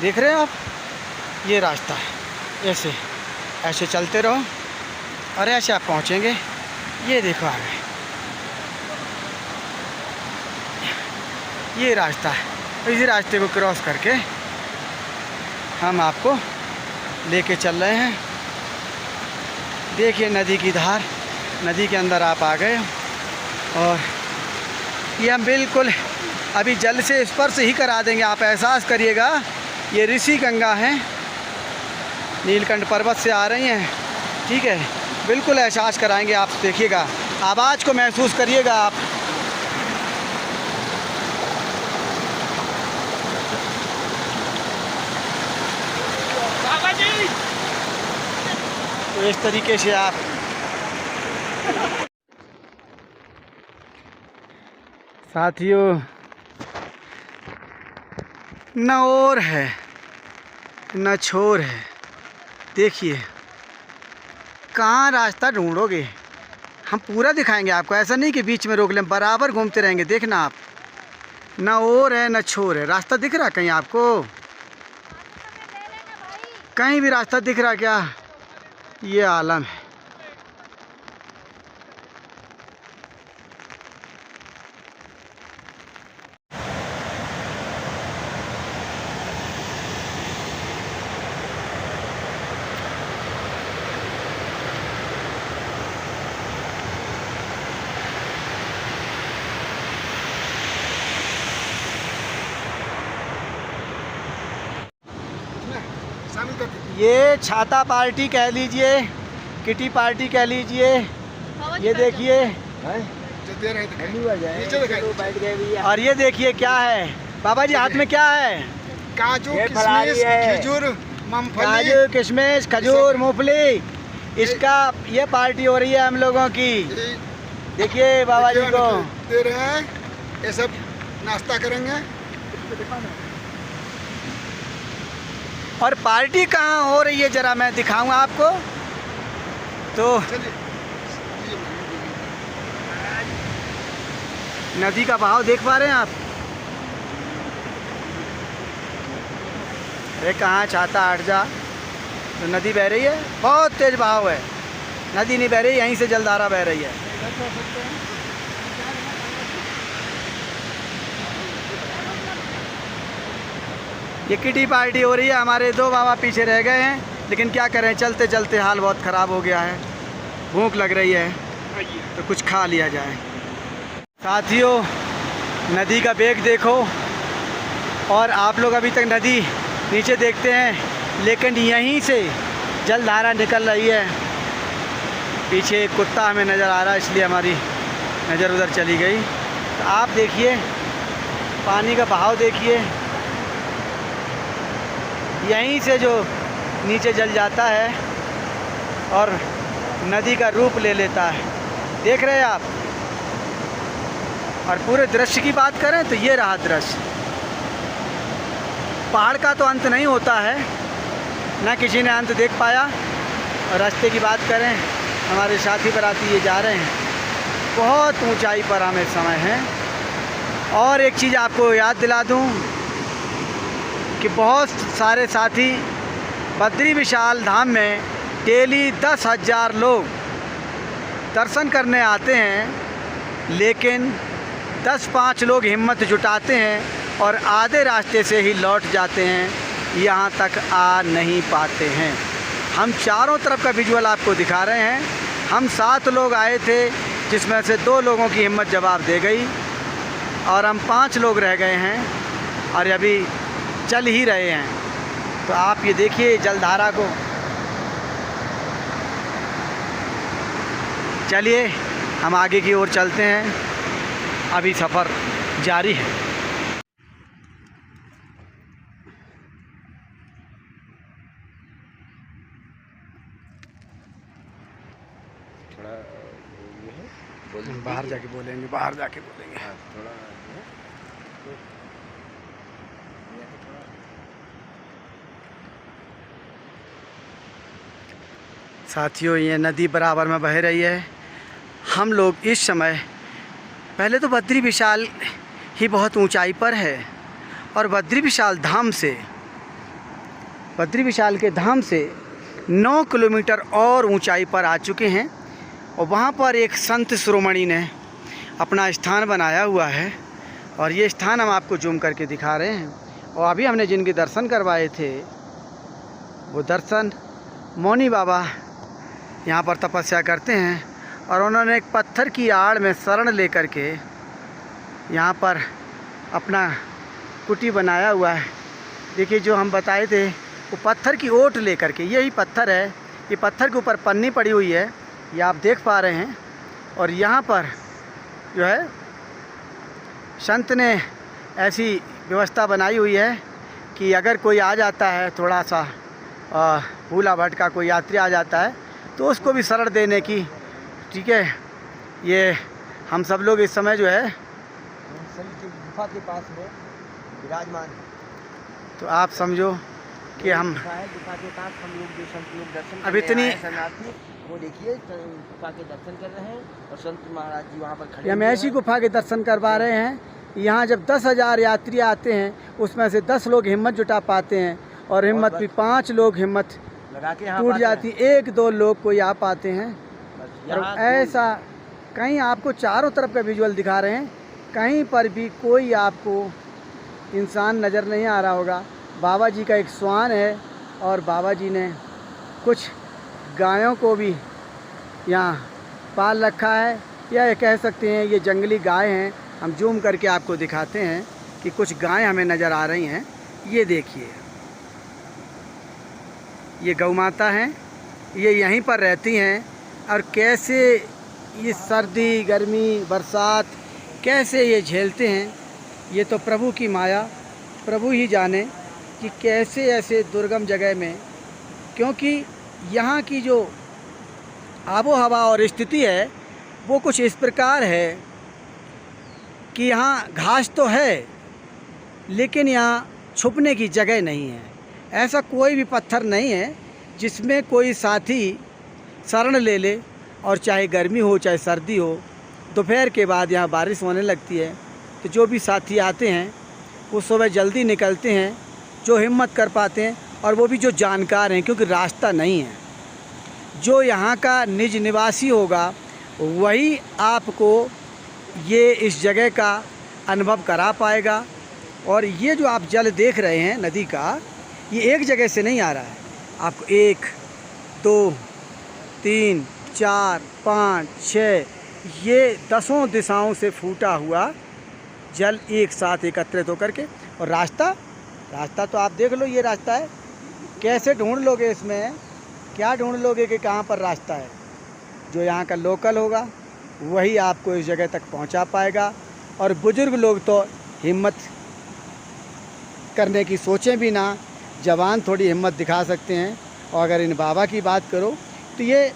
देख रहे हैं आप, ये रास्ता है। ऐसे ऐसे चलते रहो और ऐसे आप पहुँचेंगे। ये देखो आगे ये रास्ता है, इसी रास्ते को क्रॉस करके हम आपको लेके चल रहे हैं। देखिए नदी की धार, नदी के अंदर आप आ गए और ये हम बिल्कुल अभी जल से स्पर्श ही करा देंगे। आप एहसास करिएगा ये ऋषि गंगा हैं, नीलकंठ पर्वत से आ रही हैं। ठीक है, बिल्कुल एहसास कराएंगे आप, देखिएगा आवाज़ को महसूस करिएगा आप। तो इस तरीके से आप साथियों, न ओर है न छोर है। देखिए कहाँ रास्ता ढूंढोगे, हम पूरा दिखाएंगे आपको। ऐसा नहीं कि बीच में रोक लें, बराबर घूमते रहेंगे। देखना आप, न ओर है न छोर है। रास्ता दिख रहा कहीं आपको? कहीं भी रास्ता दिख रहा क्या? ये आलम है। ये छाता पार्टी कह लीजिए, किटी पार्टी कह लीजिए। ये देखिए और ये देखिए क्या है बाबा जी, हाथ में क्या है? काजू, किशमिश, खजूर, मूंगफली। काजू, किशमिश, खजूर, मूंगफली, इसका ये पार्टी हो रही है हम लोगों की। देखिए बाबा जी को दे रहे हैं, ये सब नाश्ता करेंगे। और पार्टी कहाँ हो रही है जरा मैं दिखाऊंगा आपको। तो नदी का बहाव देख पा रहे हैं आप? अरे कहाँ छाता हट जा, तो नदी बह रही है, बहुत तेज बहाव है। नदी नहीं बह रही, यहीं से जलधारा बह रही है। ये किटी पार्टी हो रही है। हमारे दो बाबा पीछे रह गए हैं, लेकिन क्या करें, चलते चलते हाल बहुत ख़राब हो गया है। भूख लग रही है तो कुछ खा लिया जाए। साथियों नदी का बेग देखो, और आप लोग अभी तक नदी नीचे देखते हैं, लेकिन यहीं से जलधारा निकल रही है। पीछे एक कुत्ता हमें नज़र आ रहा है, इसलिए हमारी नज़र उधर चली गई। तो आप देखिए पानी का बहाव देखिए, यहीं से जो नीचे जल जाता है और नदी का रूप ले लेता है। देख रहे हैं आप? और पूरे दृश्य की बात करें तो ये रहा दृश्य। पहाड़ का तो अंत नहीं होता है, ना किसी ने अंत देख पाया। और रास्ते की बात करें, हमारे साथी बराती ये जा रहे हैं, बहुत ऊंचाई पर हमें समय है। और एक चीज़ आपको याद दिला दूं कि बहुत सारे साथी बद्री विशाल धाम में डेली 10,000 लोग दर्शन करने आते हैं, लेकिन 10-5 लोग हिम्मत जुटाते हैं और आधे रास्ते से ही लौट जाते हैं, यहाँ तक आ नहीं पाते हैं। हम चारों तरफ का विजुअल आपको दिखा रहे हैं। हम 7 लोग आए थे, जिसमें से 2 लोगों की हिम्मत जवाब दे गई और हम 5 लोग रह गए हैं और अभी चल ही रहे हैं। तो आप ये देखिए जलधारा को चलिए हम आगे की ओर चलते हैं, अभी सफ़र जारी है। थोड़ा ये है, बाहर जाके बोलेंगे, बाहर जाके बोलेंगे। हाँ, थोड़ा ये है। साथियों, ये नदी बराबर में बह रही है। हम लोग इस समय, पहले तो बद्री विशाल ही बहुत ऊंचाई पर है और बद्री विशाल के धाम से 9 किलोमीटर और ऊंचाई पर आ चुके हैं और वहाँ पर एक संत शिरोमणि ने अपना स्थान बनाया हुआ है और ये स्थान हम आपको जूम करके दिखा रहे हैं। और अभी हमने जिनके दर्शन करवाए थे वो दर्शन मौनी बाबा यहाँ पर तपस्या करते हैं और उन्होंने एक पत्थर की आड़ में शरण लेकर के यहाँ पर अपना कुटी बनाया हुआ है। देखिए, जो हम बताए थे वो पत्थर की ओट लेकर के, यही पत्थर है, ये पत्थर के ऊपर पन्नी पड़ी हुई है, ये आप देख पा रहे हैं। और यहाँ पर जो है संत ने ऐसी व्यवस्था बनाई हुई है कि अगर कोई आ जाता है, थोड़ा सा भूला भटका कोई यात्री आ जाता है तो उसको भी शरण देने की, ठीक है। ये हम सब लोग इस समय जो है गुफा के पास में विराजमान है। तो आप समझो कि हम गुफा के पास हम लोग जो संत लोग दर्शन अब इतनी, शरणार्थी, वो देखिए गुफा के दर्शन कर रहे हैं और संत महाराज जी वहाँ पर खड़े हम ऐसी गुफा के दर्शन करवा रहे हैं। यहाँ जब 10,000 यात्री आते हैं उसमें से 10 लोग हिम्मत जुटा पाते हैं और हिम्मत भी 5 लोग हिम्मत लगा के टूट जाती, 1-2 लोग कोई आ पाते हैं। और ऐसा कहीं आपको चारों तरफ का विजुअल दिखा रहे हैं, कहीं पर भी कोई आपको इंसान नज़र नहीं आ रहा होगा। बाबा जी का एक श्वान है और बाबा जी ने कुछ गायों को भी यहाँ पाल रखा है, या ये कह सकते हैं ये जंगली गाय हैं। हम जूम करके आपको दिखाते हैं कि कुछ गायें हमें नज़र आ रही हैं। ये देखिए, ये गौ माता हैं, ये यहीं पर रहती हैं और कैसे ये सर्दी गर्मी बरसात कैसे ये झेलते हैं, ये तो प्रभु की माया, प्रभु ही जाने कि कैसे ऐसे दुर्गम जगह में, क्योंकि यहाँ की जो आबो हवा और स्थिति है वो कुछ इस प्रकार है कि यहाँ घास तो है लेकिन यहाँ छुपने की जगह नहीं है। ऐसा कोई भी पत्थर नहीं है जिसमें कोई साथी शरण ले ले, और चाहे गर्मी हो चाहे सर्दी हो, दोपहर के बाद यहाँ बारिश होने लगती है तो जो भी साथी आते हैं वो सुबह जल्दी निकलते हैं, जो हिम्मत कर पाते हैं, और वो भी जो जानकार हैं, क्योंकि रास्ता नहीं है। जो यहाँ का निज निवासी होगा वही आपको ये इस जगह का अनुभव करा पाएगा। और ये जो आप जल देख रहे हैं नदी का, ये एक जगह से नहीं आ रहा है, आपको 1 2 3 4 5 6 ये 10 दिशाओं से फूटा हुआ जल एक साथ एकत्रित होकर के। और रास्ता तो आप देख लो, ये रास्ता है, कैसे ढूंढ लोगे इसमें, क्या ढूंढ लोगे कि कहाँ पर रास्ता है। जो यहाँ का लोकल होगा वही आपको इस जगह तक पहुँचा पाएगा। और बुजुर्ग लोग तो हिम्मत करने की सोचें भी ना, जवान थोड़ी हिम्मत दिखा सकते हैं। और अगर इन बाबा की बात करो तो ये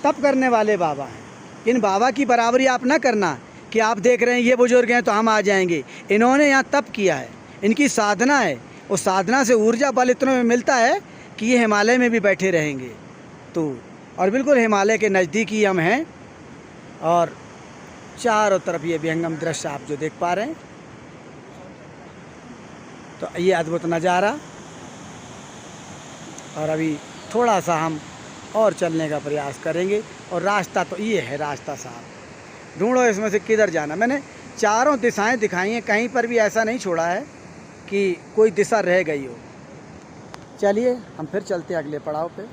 तप करने वाले बाबा हैं। इन बाबा की बराबरी आप ना करना कि आप देख रहे हैं ये बुजुर्ग हैं तो हम आ जाएंगे। इन्होंने यहाँ तप किया है, इनकी साधना है, उस साधना से ऊर्जा बल इतनों में मिलता है कि ये हिमालय में भी बैठे रहेंगे। तो और बिल्कुल हिमालय के नज़दीक ही हम हैं और चारों तरफ ये विहंगम दृश्य आप जो देख पा रहे हैं, तो ये अद्भुत नज़ारा। और अभी थोड़ा सा हम और चलने का प्रयास करेंगे। और रास्ता तो ये है, रास्ता साहब ढूंढो इसमें से किधर जाना। मैंने चारों दिशाएं दिखाई हैं, कहीं पर भी ऐसा नहीं छोड़ा है कि कोई दिशा रह गई हो। चलिए हम फिर चलते हैं अगले पड़ाव पे।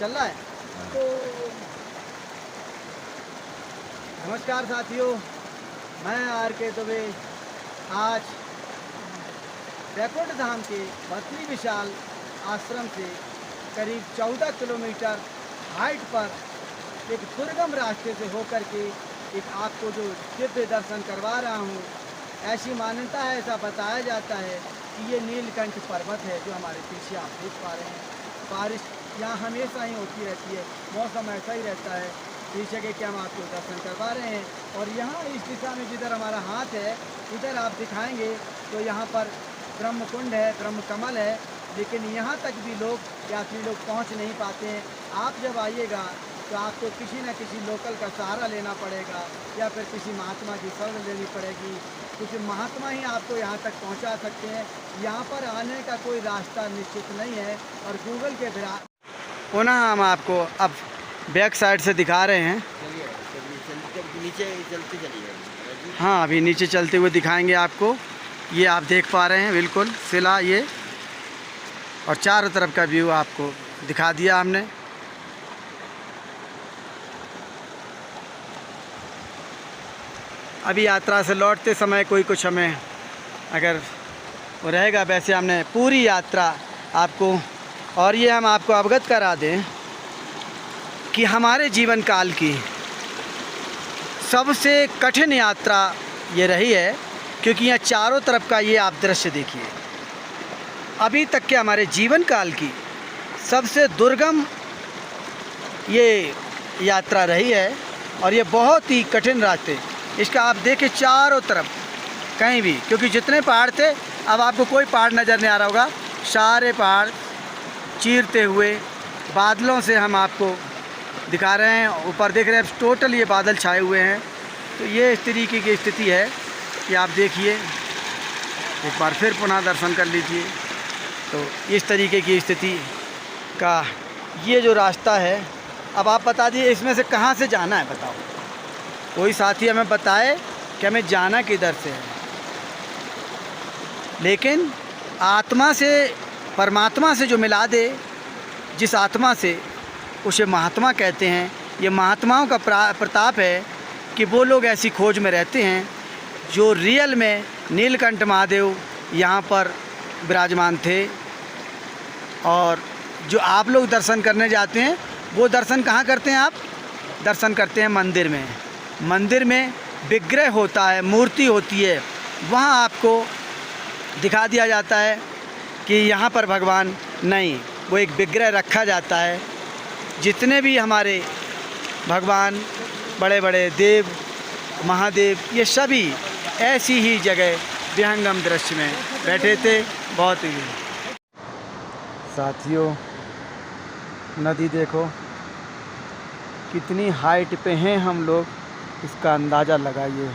चल रहा है तो नमस्कार साथियों, मैं आर.के. दुबे आज बैकुंठ धाम के बद्री विशाल आश्रम से करीब 14 किलोमीटर हाइट पर एक दुर्गम रास्ते से होकर के एक आपको जो दिव्य दर्शन करवा रहा हूँ। ऐसी मान्यता है, ऐसा बताया जाता है कि ये नीलकंठ पर्वत है जो हमारे पीछे आप देख पा रहे हैं। बारिश यहाँ हमेशा ही होती रहती है, मौसम ऐसा ही रहता है। पीछे के क्या हम आपको दर्शन करवा रहे हैं और यहाँ इस दिशा में जिधर हमारा हाथ है इधर आप दिखाएंगे तो यहाँ पर ब्रह्म कुंड है, ब्रह्म कमल है, लेकिन यहाँ तक भी लोग यात्री लोग पहुँच नहीं पाते हैं। आप जब आइएगा तो आपको किसी न किसी लोकल का सहारा लेना पड़ेगा या फिर किसी महात्मा की शरण लेनी पड़ेगी। कुछ महात्मा ही आपको यहाँ तक पहुँचा सकते हैं। यहाँ पर आने का कोई रास्ता निश्चित नहीं है और गूगल के बिना पुनः हम आपको अब बैक साइड से दिखा रहे हैं। नीचे चलते चलिए। हाँ, अभी नीचे चलते हुए दिखाएंगे आपको। ये आप देख पा रहे हैं बिल्कुल शिला ये, और चारों तरफ का व्यू आपको दिखा दिया हमने। अभी यात्रा से लौटते समय कोई कुछ हमें अगर वो रहेगा, वैसे हमने पूरी यात्रा आपको, और ये हम आपको अवगत करा दें कि हमारे जीवन काल की सबसे कठिन यात्रा ये रही है, क्योंकि यहाँ चारों तरफ का ये आप दृश्य देखिए। अभी तक के हमारे जीवन काल की सबसे दुर्गम ये यात्रा रही है और ये बहुत ही कठिन रास्ते। इसका आप देखें चारों तरफ कहीं भी, क्योंकि जितने पहाड़ थे अब आपको कोई पहाड़ नज़र नहीं आ रहा होगा। सारे पहाड़ चीरते हुए बादलों से हम आपको दिखा रहे हैं। ऊपर देख रहे हैं टोटल ये बादल छाए हुए हैं। तो ये इस तरीके की स्थिति है कि आप देखिए, एक बार फिर पुनः दर्शन कर लीजिए। तो इस तरीके की स्थिति का ये जो रास्ता है, अब आप बता दिए इसमें से कहाँ से जाना है, बताओ। कोई साथी हमें बताए कि हमें जाना किधर से है। लेकिन आत्मा से, परमात्मा से जो मिला दे, जिस आत्मा से, उसे महात्मा कहते हैं। ये महात्माओं का प्रताप है कि वो लोग ऐसी खोज में रहते हैं जो रियल में नीलकंठ महादेव यहाँ पर विराजमान थे। और जो आप लोग दर्शन करने जाते हैं वो दर्शन कहाँ करते हैं? आप दर्शन करते हैं मंदिर में। मंदिर में विग्रह होता है, मूर्ति होती है, वहाँ आपको दिखा दिया जाता है कि यहाँ पर भगवान नहीं, वो एक विग्रह रखा जाता है। जितने भी हमारे भगवान, बड़े बड़े देव, महादेव, ये सभी ऐसी ही जगह विहंगम दृश्य में बैठे थे। बहुत ही साथियों, नदी देखो कितनी हाइट पे हैं हम लोग, इसका अंदाज़ा लगाइए।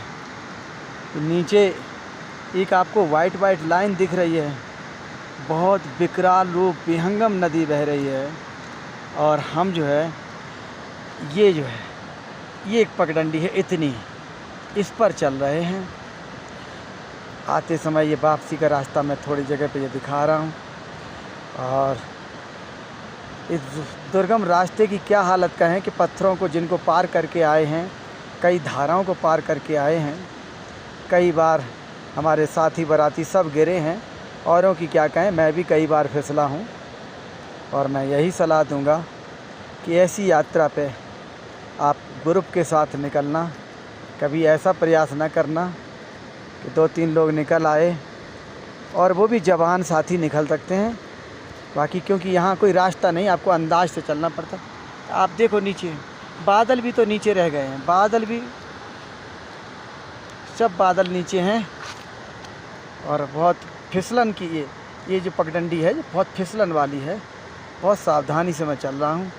तो नीचे एक आपको वाइट वाइट लाइन दिख रही है, बहुत विकराल रूप विहंगम नदी बह रही है। और हम जो है ये एक पगडंडी है इतनी, इस पर चल रहे हैं। आते समय ये वापसी का रास्ता मैं थोड़ी जगह पे ये दिखा रहा हूँ। और इस दुर्गम रास्ते की क्या हालत का है कि पत्थरों को जिनको पार करके आए हैं, कई धाराओं को पार करके आए हैं, कई बार हमारे साथी बाराती सब गिरे हैं। औरों की क्या कहें, मैं भी कई बार फिसला हूँ। और मैं यही सलाह दूंगा कि ऐसी यात्रा पे आप ग्रुप के साथ निकलना, कभी ऐसा प्रयास न करना कि 2-3 लोग निकल आए, और वो भी जवान साथी निकल सकते हैं। बाकी क्योंकि यहाँ कोई रास्ता नहीं, आपको अंदाज से चलना पड़ता। आप देखो नीचे बादल भी तो नीचे रह गए हैं, बादल भी, सब बादल नीचे हैं। और बहुत फिसलन की ये जो पगडंडी है, बहुत फिसलन वाली है। बहुत सावधानी से मैं चल रहा हूँ।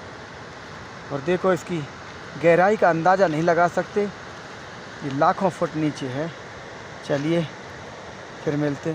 और देखो इसकी गहराई का अंदाज़ा नहीं लगा सकते, ये लाखों फुट नीचे है। चलिए फिर मिलते।